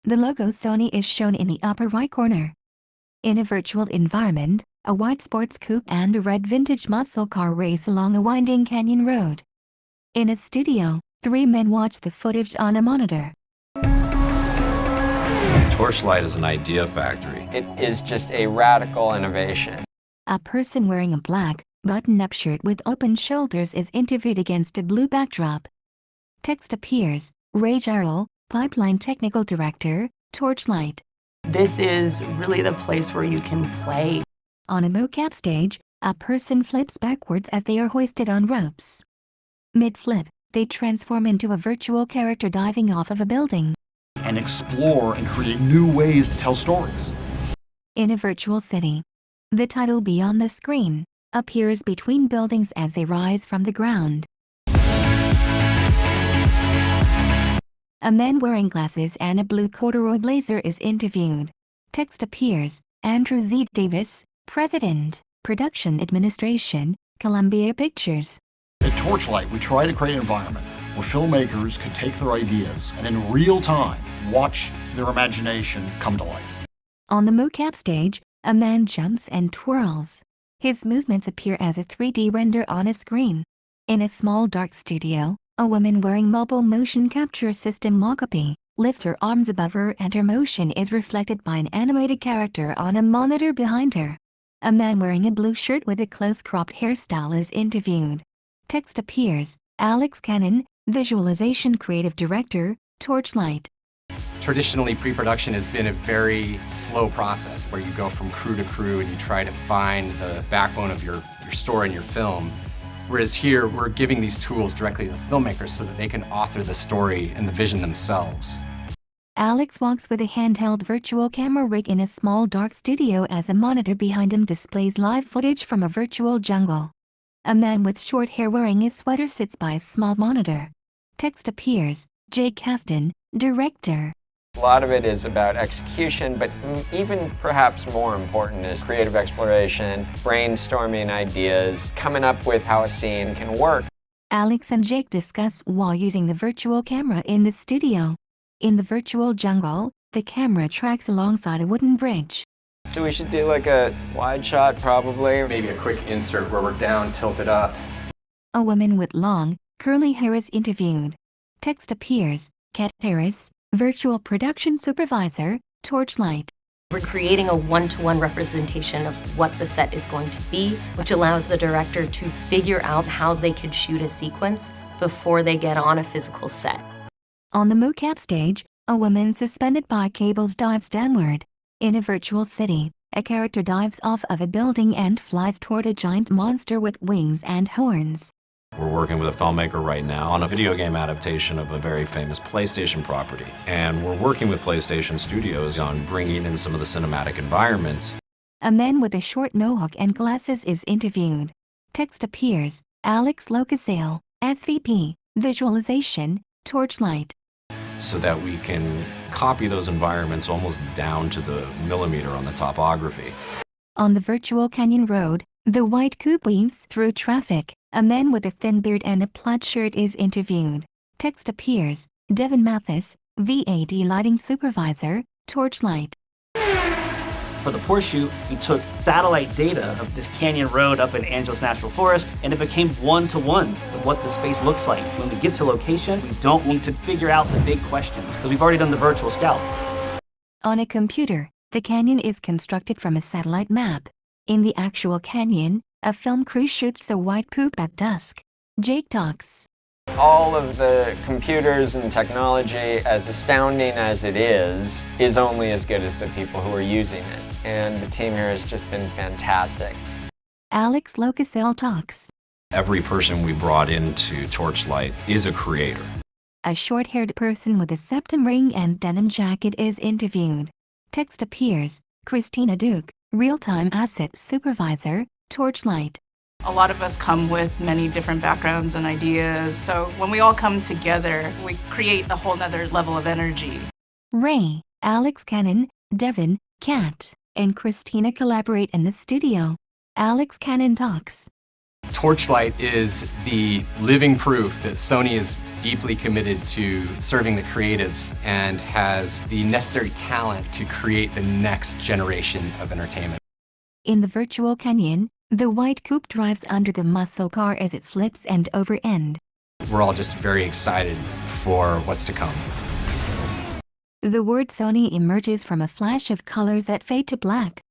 The logo Sony is shown in the upper right corner. In a virtual environment, a white sports coupe and a red vintage muscle car race along a winding canyon road. In a studio, 3 men watch the footage on a monitor. Torchlight is an idea factory. It is just a radical innovation. A person wearing a black, button-up shirt with open shoulders is interviewed against a blue backdrop. Text appears, Ray Jarrell, Pipeline Technical Director, Torchlight. This is really the place where you can play. On a mocap stage, a person flips backwards as they are hoisted on ropes. Mid-flip, they transform into a virtual character diving off of a building. And explore and create new ways to tell stories. In a virtual city, the title Beyond the Screen appears between buildings as they rise from the ground. A man wearing glasses and a blue corduroy blazer is interviewed. Text appears, Andrew Z. Davis, President, Production Administration, Columbia Pictures. At Torchlight, we try to create an environment where filmmakers can take their ideas and in real time watch their imagination come to life. On the mocap stage, a man jumps and twirls. His movements appear as a 3D render on a screen. In a small dark studio, a woman wearing mobile motion capture system mockup lifts her arms above her and her motion is reflected by an animated character on a monitor behind her. A man wearing a blue shirt with a close-cropped hairstyle is interviewed. Text appears, Alex Cannon, Visualization Creative Director, Torchlight. Traditionally, pre-production has been a very slow process where you go from crew to crew and you try to find the backbone of your story and your film. Whereas here, we're giving these tools directly to the filmmakers so that they can author the story and the vision themselves. Alex walks with a handheld virtual camera rig in a small dark studio as a monitor behind him displays live footage from a virtual jungle. A man with short hair wearing a sweater sits by a small monitor. Text appears, Jake Caston, Director. A lot of it is about execution, but even perhaps more important is creative exploration, brainstorming ideas, coming up with how a scene can work. Alex and Jake discuss while using the virtual camera in the studio. In the virtual jungle, the camera tracks alongside a wooden bridge. So we should do like a wide shot probably. Maybe a quick insert where we're down, tilted up. A woman with long, curly hair is interviewed. Text appears, Kat Harris, Virtual Production Supervisor, Torchlight. We're creating a one-to-one representation of what the set is going to be, which allows the director to figure out how they could shoot a sequence before they get on a physical set. On the mocap stage, a woman suspended by cables dives downward. In a virtual city, a character dives off of a building and flies toward a giant monster with wings and horns. We're working with a filmmaker right now on a video game adaptation of a very famous PlayStation property. And we're working with PlayStation Studios on bringing in some of the cinematic environments. A man with a short mohawk and glasses is interviewed. Text appears, Alex Locasale, SVP, Visualization, Torchlight. So that we can copy those environments almost down to the millimeter on the topography. On the virtual canyon road, the white coupe weaves through traffic. A man with a thin beard and a plaid shirt is interviewed. Text appears, Devin Mathis, VAD Lighting Supervisor, Torchlight. For the Porsche, we took satellite data of this canyon road up in Angeles National Forest, and it became one-to-one with what the space looks like. When we get to location, we don't need to figure out the big questions, because we've already done the virtual scout. On a computer, the canyon is constructed from a satellite map. In the actual canyon, a film crew shoots a white coupe at dusk. Jake talks. All of the computers and technology, as astounding as it is only as good as the people who are using it. And the team here has just been fantastic. Alex Locasale talks. Every person we brought into Torchlight is a creator. A short-haired person with a septum ring and denim jacket is interviewed. Text appears, Christina Duke, Real-Time Asset Supervisor, Torchlight. A lot of us come with many different backgrounds and ideas, so when we all come together, we create a whole nother level of energy. Ray, Alex Cannon, Devin, Kat, and Christina collaborate in the studio. Alex Cannon talks. Torchlight is the living proof that Sony is deeply committed to serving the creatives and has the necessary talent to create the next generation of entertainment. In the virtual canyon, the white coupe drives under the muscle car as it flips end over end. We're all just very excited for what's to come. The word Sony emerges from a flash of colors that fade to black.